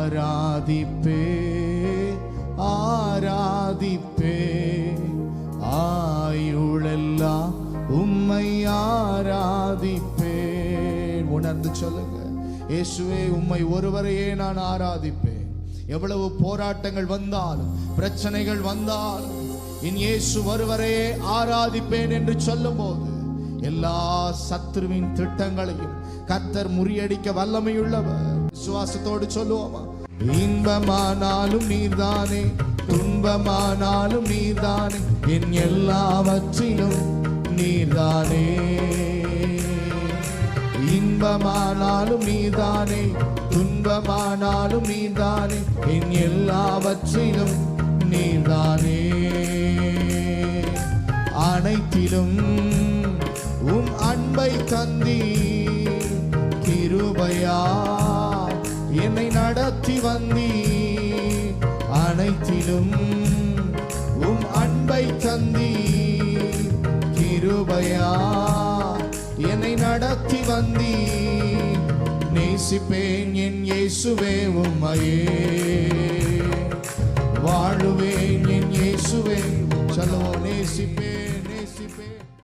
ஆராதிப்பே ஆராதிப்பே ஆயுளெல்லாம் உம்மை ஆராதிப்பே. உணர்ந்து சொல்லுங்க, இயேசுவே உம்மை ஒருவரையே நான் ஆராதிப்பேன். எவ்வளவு போராட்டங்கள் வந்தாலும் பிரச்சனைகள் வந்தாலும் என் இயேசு ஒருவரையே ஆராதிப்பேன் என்று சொல்லும் போது எல்லா சத்துருவின் திட்டங்களையும் கர்த்தர் முறியடிக்க வல்லமையுள்ளவர். விசுவாசத்தோடு சொல்லுவோமா? இன்பமானாலும் நீர்தானே, துன்பமானாலும் நீர்தானே, என் எல்லாவற்றிலும் நீர்தானே. இன்பமானாலும் நீர்தானே, துன்பமானாலும் நீர்தானே, என் எல்லாவற்றிலும் நீர்தானே. அனைத்திலும் உம் அன்பை தந்தி கிருபையா என்னை நடத்தி வந்தி. அனைத்திலும் உம் அன்பை தந்தி கிருபையா என்னை நடத்தி வந்தி. நேசிப்பேன் என் இயேசுவே உம்மையே, வாழுவேன் என் இயேசுவே. சொல்லுவோம், நேசிப்பேன் நேசிப்பேன்.